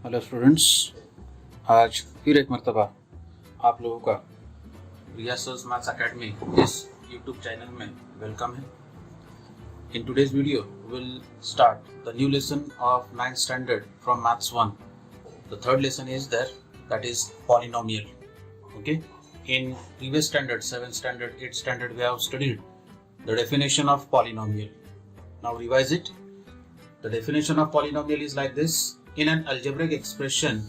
Hello students, आज फिर एक मरतबा आप लोगों का रियासल्स मैथ्स अकेडमी इस यूट्यूब चैनल में वेलकम है। In today's video will start the new lesson of 9th standard from maths 1. The third lesson is there, that is polynomial. Okay, in previous standard 7th standard 8th standard we have studied the definition of polynomial. Now revise it. The definition of polynomial is like this: in an algebraic expression,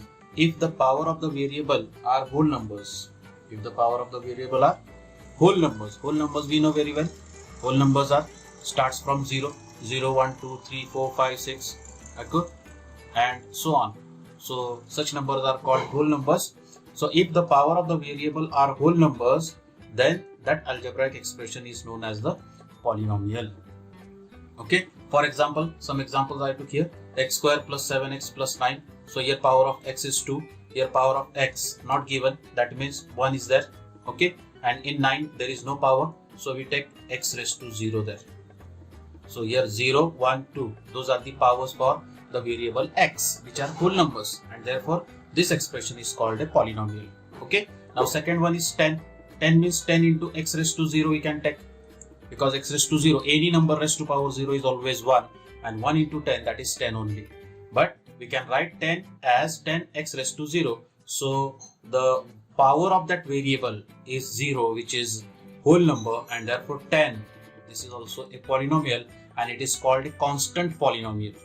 if the power of the variable are whole numbers, if the power of the variable are whole numbers we know very well. Whole numbers are starts from 0, 0, 1, 2, 3, 4, 5, 6, okay, and so on. So such numbers are called whole numbers. So if the power of the variable are whole numbers, then that algebraic expression is known as the polynomial. Okay, for example, some examples I took here: x square plus 7x plus 9. So here power of x is 2, here power of x not given, that means 1 is there. Okay, and in 9 there is no power, so we take x raised to 0 there. So here 0, 1, 2, those are the powers for the variable x, which are whole numbers, and therefore this expression is called a polynomial. Okay, now second one is 10. 10 means 10 into x raised to 0 we can take, because x raised to 0, any number raised to power 0 is always 1, and 1 into 10, that is 10 only. But we can write 10 as 10x raised to 0. So the power of that variable is 0, which is whole number, and therefore 10, this is also a polynomial, and it is called a constant polynomial.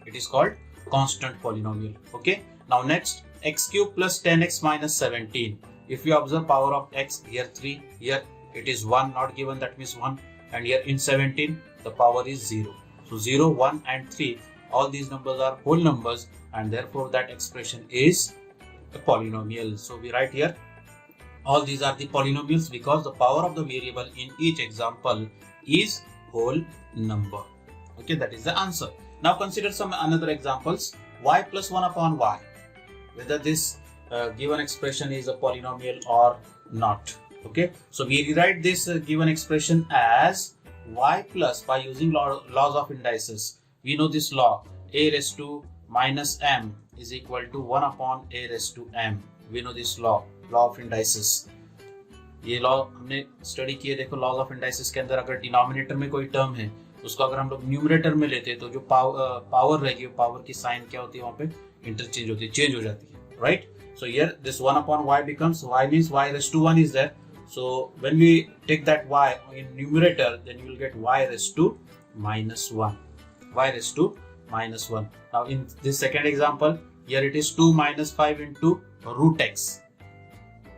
It is called constant polynomial. Okay, now next, x cube plus 10x minus 17. If you observe power of x, here 3, here it is 1 not given, that means 1, and here in 17 the power is 0. So 0, 1 and 3, all these numbers are whole numbers, and therefore that expression is a polynomial. So we write here all these are the polynomials because the power of the variable in each example is whole number. Okay, that is the answer. Now consider some another examples. Y plus 1 upon y, whether this given expression is a polynomial or not. Okay, so we rewrite this given expression as y plus, by using laws of indices. We know this law: a raised to minus m is equal to 1 upon a raised to m. We know this law of indices. ये law हमने study किए. देखो, laws of indices के अंदर अगर denominator में कोई term है, उसको अगर हम लोग न्यूमरेटर में लेते हैं तो जो पावर रहेगी, पावर की साइन क्या होती है, वहां पे इंटरचेंज होती है, चेंज हो जाती है, right? So here this 1 upon y becomes, y means y raised to 1 is there. So when we take that y in numerator, then you will get y raised to minus 1. Y raised to minus 1. Now in this second example, here it is 2 minus 5 into root x.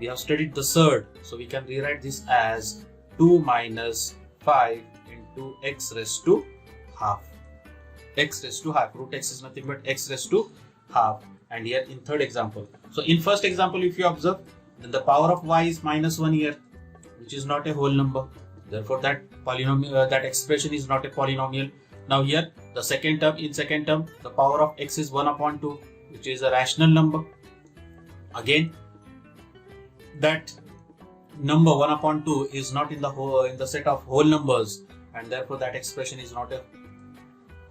We have studied the surd, so we can rewrite this as 2 minus 5 into x raised to half. X raised to half. Root x is nothing but x raised to half. And here in third example. So in first example, if you observe, then the power of y is minus 1 here, which is not a whole number. Therefore that polynomial, that expression is not a polynomial. Now here the second term, in second term the power of x is 1 upon 2, which is a rational number. Again, that number 1 upon 2 is not in the set of whole numbers, and therefore that expression is not a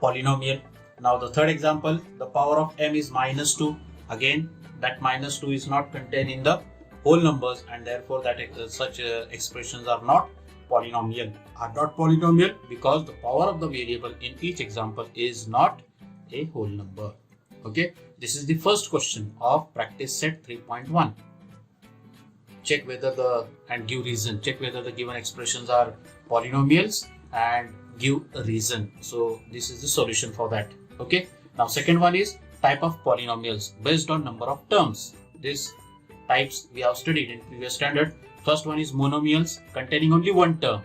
polynomial. Now the third example, the power of m is minus 2. Again, that minus 2 is not contained in the whole numbers, and therefore that such expressions are not polynomial. Are not polynomial because the power of the variable in each example is not a whole number. Okay, this is the first question of practice set 3.1. Check whether and give reason. Check whether the given expressions are polynomials and give a reason. So this is the solution for that. Okay, now second one is type of polynomials based on number of terms. These types we have studied in previous standard. First one is monomials containing only one term.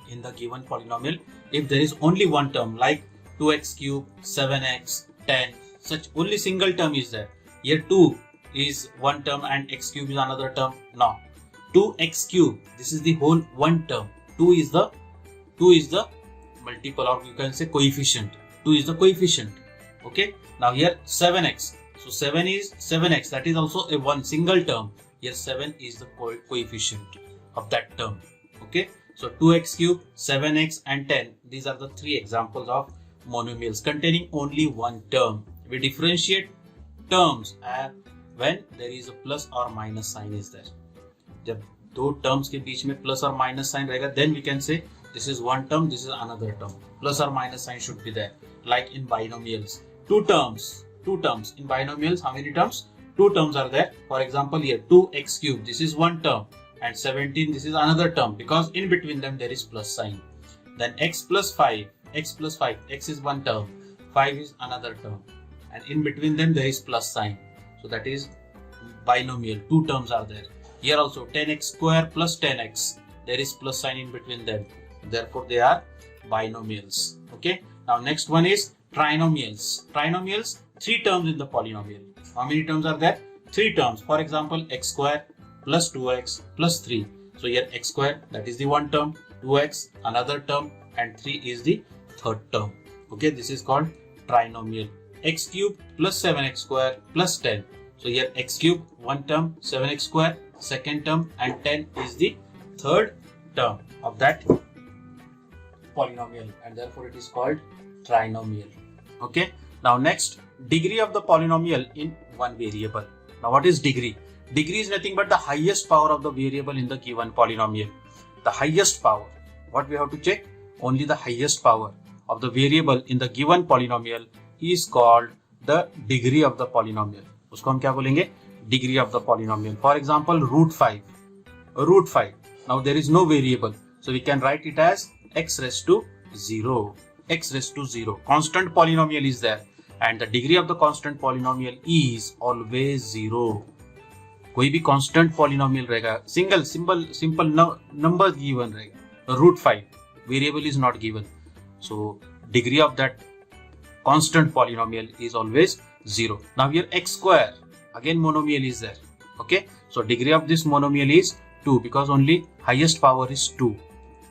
In the given polynomial, if there is only one term, like 2x cube, 7x, 10, such only single term is there. Here 2 is one term and x cube is another term. No, 2x cube, this is the whole one term. 2 is the multiple, or you can say coefficient. 2 is the coefficient. Okay, now here 7x. So 7 is 7x, that is also a one single term. Here 7 is the coefficient of that term. Okay, so 2x cube, 7x and 10. These are the three examples of monomials containing only one term. We differentiate terms when there is a plus or minus sign is there. जब दो terms के बीच में plus or minus sign रहेगा, then we can say this is one term, this is another term. Plus or minus sign should be there. Like in binomials, two terms. In binomials, how many terms? Two terms are there. For example, here 2x cube, this is one term, and 17, this is another term, because in between them there is plus sign. Then x plus 5, x is one term, 5 is another term, and in between them there is plus sign. So that is binomial, two terms are there. Here also 10x square plus 10x, there is plus sign in between them, therefore they are binomials. Okay, now next one is trinomials. Three terms in the polynomial. How many terms are there? Three terms. For example, x square plus 2x plus 3. So here x square, that is the one term, 2x another term, and 3 is the third term. Okay, this is called trinomial. X cube plus 7x square plus 10. So here x cube one term, 7x square second term, and 10 is the third term of that polynomial, and therefore it is called trinomial. Okay, now next, degree of the polynomial in one variable. Now what is degree? Degree is nothing but the highest power of the variable in the given polynomial. The highest power. What we have to check? Only the highest power of the variable in the given polynomial is called the degree of the polynomial. उसको हम क्या बोलेंगे? Degree of the polynomial. For example, root 5. Now there is no variable, so we can write it as x raised to 0. Constant polynomial is there, and the degree of the constant polynomial is always 0. कोई भी constant polynomial रहेगा, simple number given रहेगा. Root 5 variable is not given, so degree of that constant polynomial is always 0. Now here x square, again monomial is there. Okay, so degree of this monomial is 2, because only highest power is 2.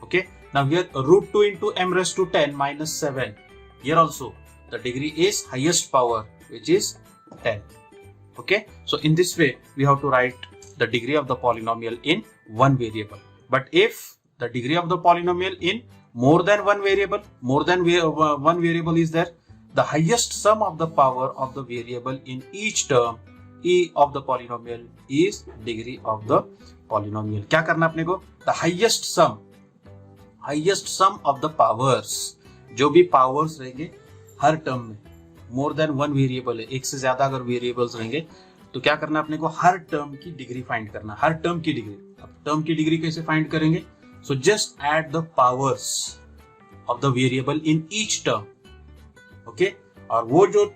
Okay, now here root 2 into m raised to 10 minus 7. Here also the degree is highest power, which is 10. Okay, so in this way we have to write the degree of the polynomial in one variable. But if the degree of the polynomial in more than one variable is there, the highest sum of the power of the variable in each term of the polynomial is degree of the polynomial. क्या करना अपने को? The highest sum of the powers. जो भी powers रहेंगे हर term में, more than one variable है, एक से ज्यादा अगर वेरिएबल्स रहेंगे तो क्या करना अपने को? हर टर्म की डिग्री फाइंड करना. हर टर्म की डिग्री. अब टर्म की डिग्री कैसे फाइंड करेंगे? So just add the powers of the variable in each term. Okay, और वो जो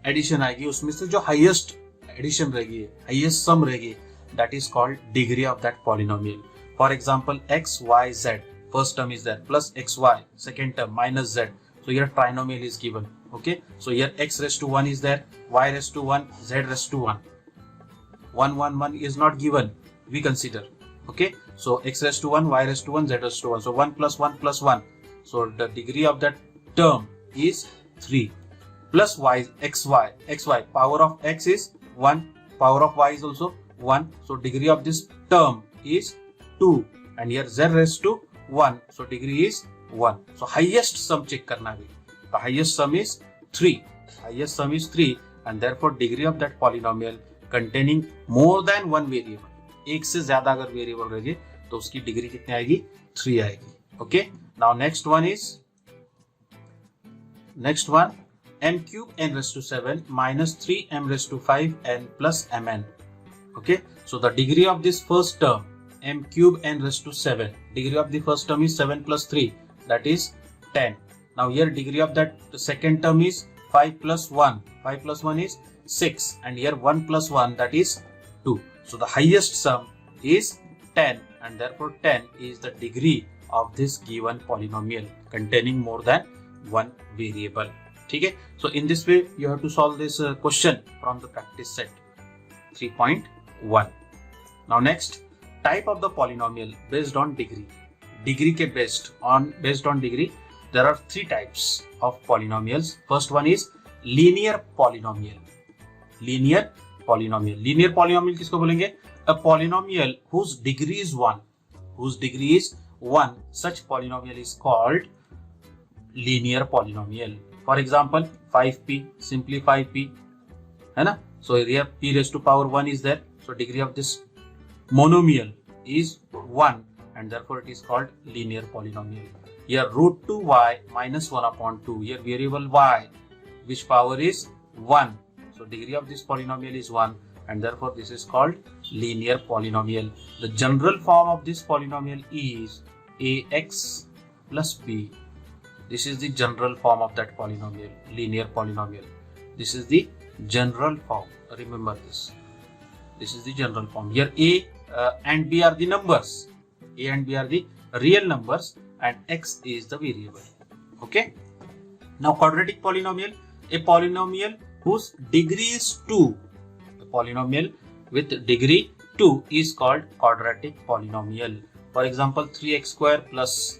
एडिशन आएगी उसमें से जो हाईएस्ट एडिशन रहेगी, हाईएस्ट सम रहेगी, that is called degree of that polynomial. For example x y z, first term is there, plus xy second term minus z. So here trinomial is given. Okay, so here x raised to 1 is there, y raised to 1, z raised to 1. 1 is not given, we consider. Okay, so x raised to 1, y raised to 1, z raised to 1. So 1 plus 1 plus 1. So the degree of that term is 3. Plus y, xy. Power of x is 1. Power of y is also 1. So degree of this term is 2. And here z raised to 1. So degree is 1. So highest sum check करना भी. The highest sum is 3. And therefore degree of that polynomial containing more than one variable. एक से ज्यादा अगर variable रहेगी तो उसकी degree कितनी आएगी? 3 आएगी. Okay. Now next one m cube n raised to 7 minus 3m raised to 5n plus mn. Okay. So the degree of this first term, m cube n raised to 7. Degree of the first term is 7 plus 3. That is 10. Now here degree of that second term is 5 plus 1. 5 plus 1 is 6. And here 1 plus 1, that is 2. So the highest sum is 10. And therefore 10 is the degree of this given polynomial containing more than one variable. Okay? So in this way you have to solve this question from the practice set 3.1. Now next, type of the polynomial based on degree. Degree के based on degree, there are three types of polynomials. First one is linear polynomial. Linear polynomial किसको बोलेंगे? A polynomial whose degree is 1. Such polynomial is called linear polynomial. For example, 5p, simply 5p, है ना? So here p raised to power 1 is there. So degree of this monomial is 1 and therefore it is called linear polynomial. Here root 2y minus 1 upon 2. Here variable y which power is 1. So degree of this polynomial is 1 and therefore this is called linear polynomial. The general form of this polynomial is ax plus b. This is the general form of that polynomial, linear polynomial. This is the general form. Remember this. This is the general form. Here a and b are the numbers. A and b are the real numbers and x is the variable. Okay. Now quadratic polynomial, a polynomial whose degree is 2. A polynomial with degree 2 is called quadratic polynomial. For example, 3x square plus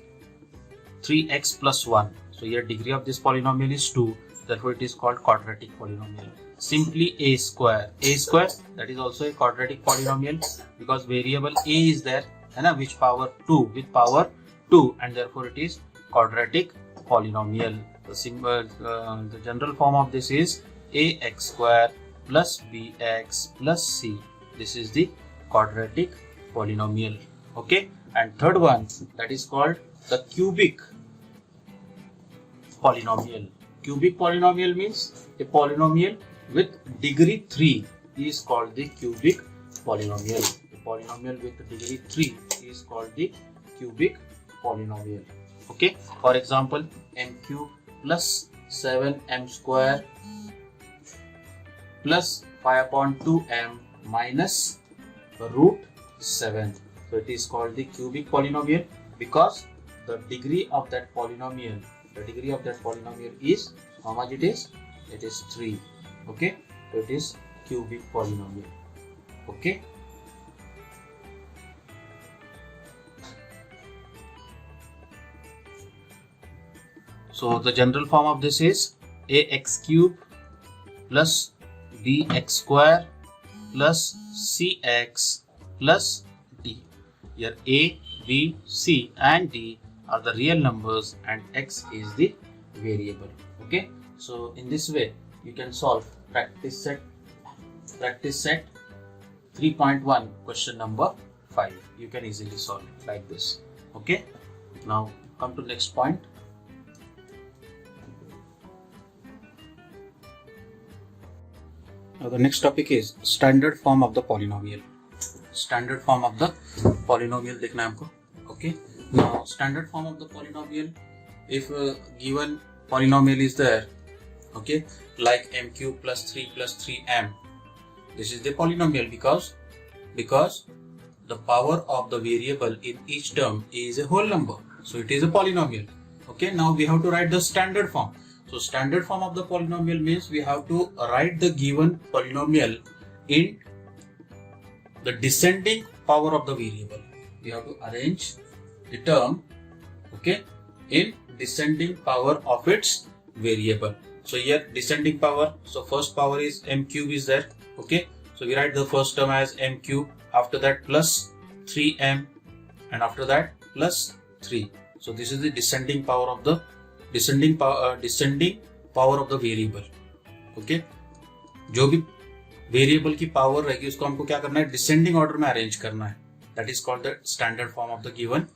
3x plus 1. So here degree of this polynomial is 2. Therefore it is called quadratic polynomial. Simply a square. A square, that is also a quadratic polynomial because variable a is there and which power 2 with power 2 and therefore it is quadratic polynomial. The general form of this is ax square plus bx plus c. This is the quadratic polynomial. Okay, and third one, that is called the cubic polynomial. Cubic polynomial means a polynomial with degree 3 is called the cubic polynomial. A polynomial with degree 3 is called the cubic polynomial. Okay, for example, m cube plus 7m square plus 5 upon 2m minus root 7. So it is called the cubic polynomial because the degree of that polynomial, is how much it is? It is 3. Okay, so it is cubic polynomial. Okay. So the general form of this is ax cube plus bx square plus cx plus d. Here a, b, c and d are the real numbers and x is the variable. Okay, so in this way you can solve practice set 3.1 question number 5. You can easily solve it like this. Okay, now come to next point. Now the next topic is standard form of the polynomial. Standard form of the polynomial देखना है हमको. Okay. Now standard form of the polynomial, if a given polynomial is there, okay, like m cube plus 3 plus 3m, this is the polynomial because the power of the variable in each term is a whole number, so it is a polynomial. Okay, now we have to write the standard form. So standard form of the polynomial means we have to write the given polynomial in the descending power of the variable. We have to arrange the term, okay, in descending power of its variable. So here descending power, so first power is m cube is there. Okay, so we write the first term as m cube, after that plus 3m and after that plus 3. So this is the descending power of the power of the variable. Okay, जो भी variable की power रहेगी उसको हमको क्या करना है, descending order में अरेंज करना है. That is called the standard form of the given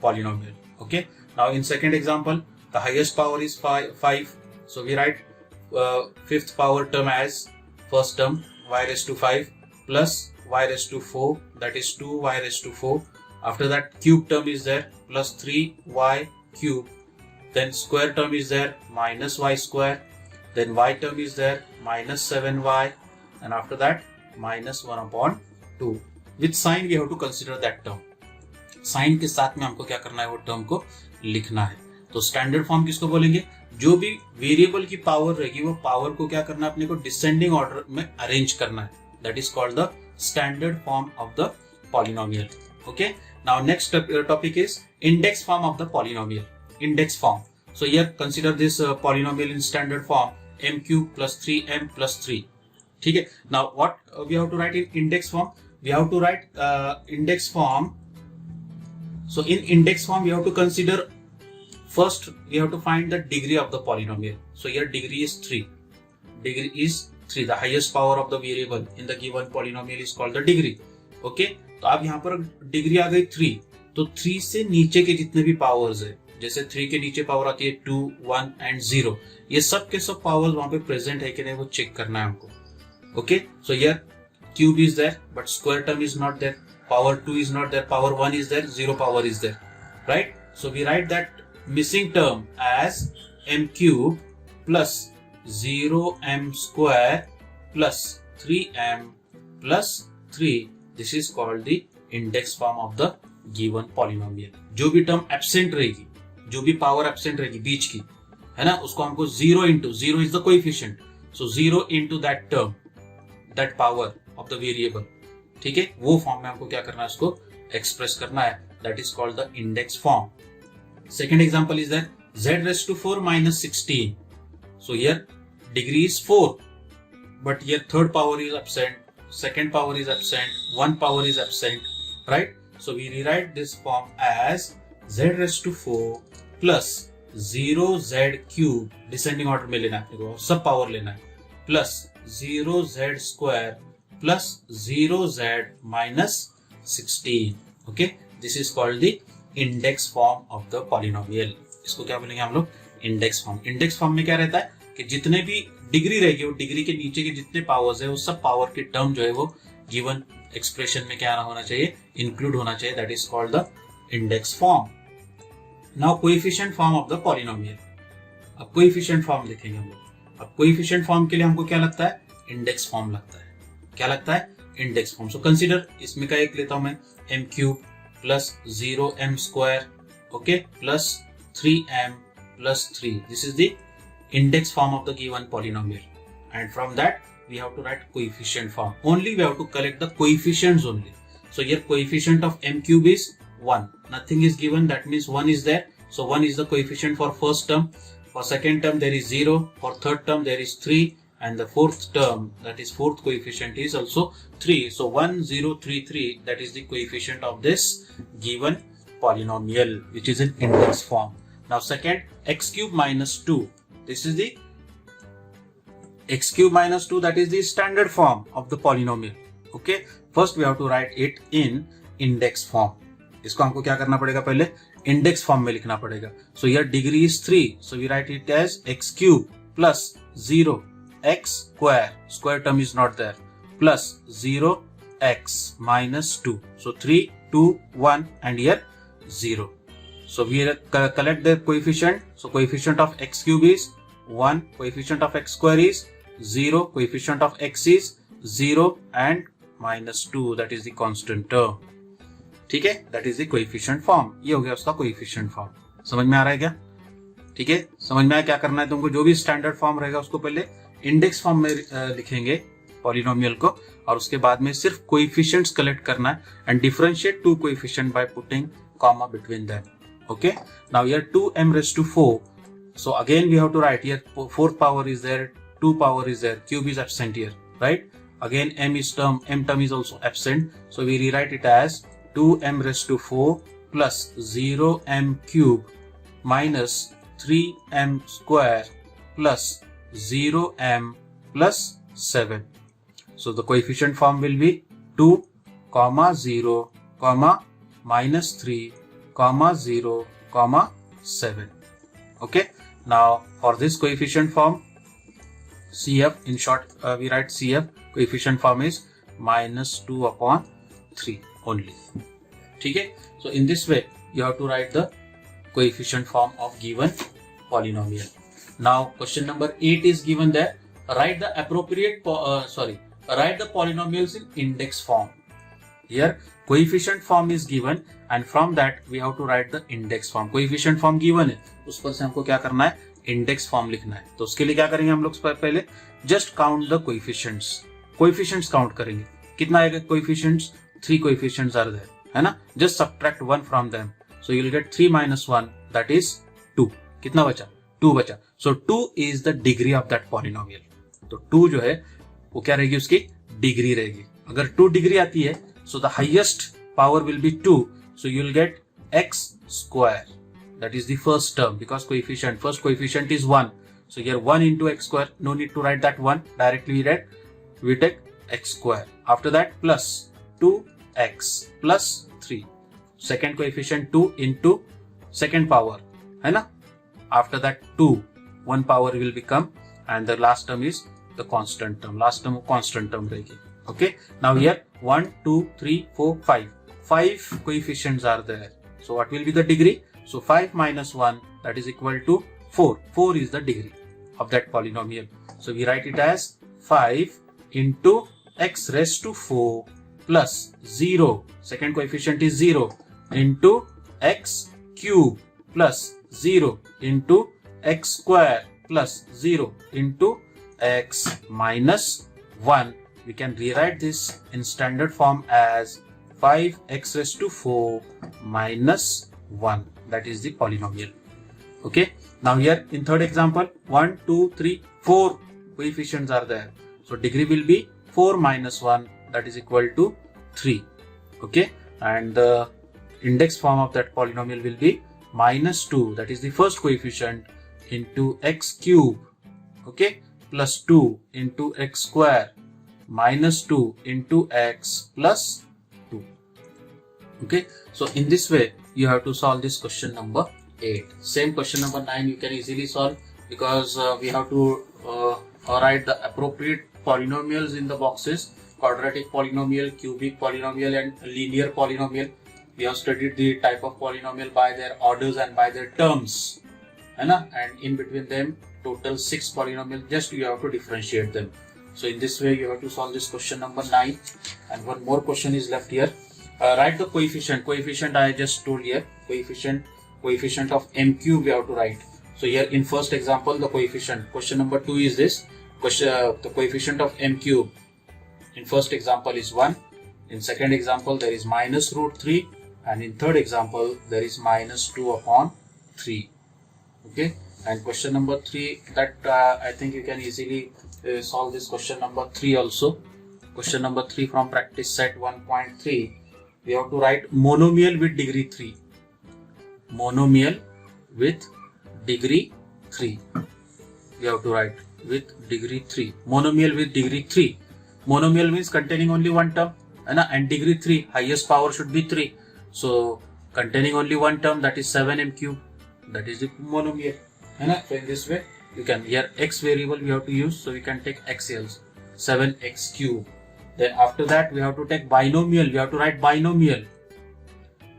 polynomial. Okay, now in second example, the highest power is 5, so we write fifth power term as first term y raised to 5 plus y raised to 4, that is 2y raised to 4. After that cube term is there plus 3y cube, then square term is there minus y square, then y term is there minus 7y, and after that minus 1 upon 2. With sign we have to consider that term. Sign के साथ में हमको क्या करना है, वो term को लिखना है. तो स्टैंडर्ड फॉर्म किसको बोलेंगे, जो भी वेरिएबल की पावर रहेगी वो पावर को क्या करना है, अपने को डिसेंडिंग ऑर्डर में अरेंज करना है. That is called the standard form of the polynomial. Okay, now next topic is index form of the polynomial. Index form, so here consider this polynomial in standard form m cube plus 3m plus 3. ठीक है, now what we have to write in index form, we have to write index form. So in index form we have to consider, first we have to find the degree of the polynomial. So here degree is 3. Degree is 3. The highest power of the variable in the given polynomial is called the degree. Okay, तो अब यहाँ पर degree आ गई 3, तो 3 से नीचे के जितने भी पावर्स है, जैसे 3 के नीचे पावर आती है 2, 1 एंड 0, ये सब के सब पावर्स वहां पे प्रेजेंट है कि नहीं वो चेक करना है हमको. Okay, so here cube is there but square term is not there, power 2 is not there, power 1 is there, 0 power is there, right? So we write that missing term as m cube plus 0m square plus 3m plus 3. This is called the index form of the given polynomial. जो भी term absent रहेगी, जो भी power absent रहेगी बीच की, है ना, उसको हमको 0 into 0 is the coefficient, so 0 into that term, that power of the variable. ठीक है, वो फॉर्म में हमको क्या करना है, उसको एक्सप्रेस करना है. That is called the index form. Second example is that z raised to 4 minus 16. So here degree is 4, but here third power is absent, second power is absent, one power is absent, right? So we rewrite this form as z raised to 4 plus 0z cube, descending order में लेना है अपने को, सब power लेना है, plus 0z square plus 0z minus 16. Okay, this is called the index form of the polynomial. इसको क्या बोलेंगे हम लोग, इंडेक्स फॉर्म. इंडेक्स फॉर्म में क्या रहता है कि जितने भी डिग्री रहेगी, वो डिग्री के नीचे के जितने पावर्स है, वो सब पावर के टर्म जो है वो गिवन एक्सप्रेशन में क्या होना चाहिए, इंक्लूड होना चाहिए. That is called the index form. Now coefficient form of the polynomial. अब कोएफिशिएंट फॉर्म लिखेंगे हम लोग. अब कोएफिशिएंट फॉर्म के लिए हमको क्या लगता है, इंडेक्स फॉर्म लगता है. क्या लगता है, इंडेक्स फॉर्म. सो कंसीडर, इसमें का एक लेता हूं मैं, m cube plus 0m square, okay, plus 3m plus 3. This is the index form of the given polynomial, and from that we have to write coefficient form. Only we have to collect the coefficients only. So here coefficient of m cube is 1. Nothing is given, that means 1 is there. So 1 is the coefficient for first term. For second term there is 0. For third term there is 3. And the fourth term, that is fourth coefficient, is also 3. So 1, 0, 3, 3, that is the coefficient of this given polynomial, which is in index form. Now second, x cube minus 2. This is the x cube minus 2, that is the standard form of the polynomial. Okay, first we have to write it in index form. इसको हमको क्या करना पड़ेगा, पहले index form में लिखना पड़ेगा. So here degree is 3, so we write it as x cube plus 0 x square, square term is not there, plus 0 x minus 2. So 3, 2, 1 and here 0. So we collect the coefficient. So coefficient of x cube is 1, coefficient of x square is 0, coefficient of x is 0 and minus 2, that is the constant term. ठीक है, that is the coefficient form. ये हो गया उसका coefficient form. समझ में आ रहा है क्या? ठीक है, समझ में आया क्या करना है तुमको. जो भी स्टैंडर्ड फॉर्म रहेगा उसको पहले इंडेक्स फॉर्म में लिखेंगे पॉलिनोमियल को, और उसके बाद में सिर्फ कोएफिशिएंट्स कलेक्ट करना है and differentiate to coefficient by putting comma between them. Okay, now here 2m raised to 4. So again we have to write here, fourth power is there, 2 power is there, cube is absent here, right? Again m term is also absent, so we rewrite it as 2m raised to 4 plus 0m cube minus 3m square plus 0m plus 7. So the coefficient form will be 2, 0, minus 3, 0, 7. Okay. Now for this coefficient form, CF, in short we write CF, coefficient form is minus 2 upon 3 only. ठीक है. So in this way you have to write the coefficient form of given polynomial. Now question number 8 is given there. Write the appropriate write the polynomials in index form. Here coefficient form is given and from that we have to write the index form. coefficient form given है, उस पर से हमको क्या करना है, index form लिखना है. तो उसके लिए क्या करेंगे हम लोग, पहले just count the coefficients. coefficients count करेंगे. कितना आएगा coefficients? 3 coefficients are there, है ना. just subtract 1 from them, so you will get 3 minus 1, that is 2. कितना बचा? 2 बचा. So 2 is the degree of that polynomial. तो 2 जो है वो क्या रहेगी, उसकी डिग्री रहेगी. अगर 2 डिग्री आती है, so the highest power will be 2, so you will get x square. That is the first term, because first coefficient is 1, So here 1 into x square, no need to write that 1, directly we take x square. After that plus 2x plus 3. Second coefficient 2 into second power, है ना? After that 2, 1 power will become, and the last term is the constant term. Last term constant term रहेगी. Okay. Now here 1, 2, 3, 4, 5. 5 coefficients are there. So what will be the degree? So 5 minus 1, that is equal to 4. 4 is the degree of that polynomial. So we write it as 5 into x raised to 4 plus 0. Second coefficient is 0 into x cube plus 0 into x square plus 0 into x minus 1. We can rewrite this in standard form as 5x raised to 4 minus 1. That is the polynomial. Okay. Now here in third example, 1, 2, 3, 4 coefficients are there. So degree will be 4 minus 1, that is equal to 3. Okay. And the index form of that polynomial will be minus 2, that is the first coefficient, into x cube, okay, plus 2 into x square minus 2 into x plus 2. Okay. So in this way you have to solve this question number 8. Same question number 9 you can easily solve, because we have to write the appropriate polynomials in the boxes: quadratic polynomial, cubic polynomial, and linear polynomial. We have studied the type of polynomial by their orders and by their terms, and in between them total 6 polynomials. Just you have to differentiate them. So in this way you have to solve this question number 9. And one more question is left here. Write the coefficient. Coefficient I just told here. Coefficient of m cube we have to write. So here in first example the coefficient. Question number 2 is this. The coefficient of m cube in first example is 1. In second example there is minus root 3. And in third example there is minus 2 upon 3. Okay. And question number 3, that I think you can easily solve this question number 3 also. Question number 3 from practice set 1.3. We have to write monomial with degree 3. Monomial with degree 3. We have to write with degree 3. Monomial with degree 3. Monomial means containing only one term, and degree 3, highest power should be 3. So containing only one term, that is 7m cube. That is the monomial. So in this way you can, here x variable we have to use, so we can take x else, 7x cube. Then after that we have to take binomial. We have to write binomial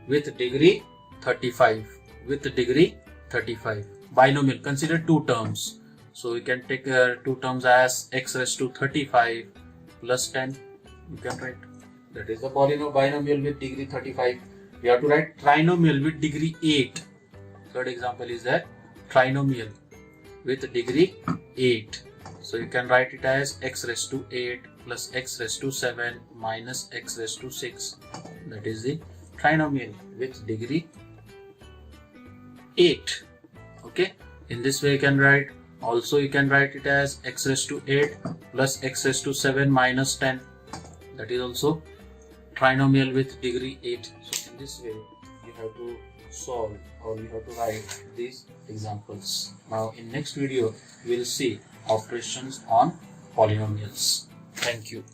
with degree 35. With degree 35. Binomial, consider two terms. So we can take 2 terms as x raised to 35 plus 10. You can write. That is the binomial with degree 35. We have to write trinomial with degree 8. Third example is that trinomial with degree 8. So you can write it as x raised to 8 plus x raised to 7 minus x raised to 6. That is the trinomial with degree 8. Okay. In this way you can write. Also you can write it as x raised to 8 plus x raised to 7 minus 10. That is also trinomial with degree 8. So in this way you have to solve, or you have to write these examples. Now in next video we will see operations on polynomials. Thank you.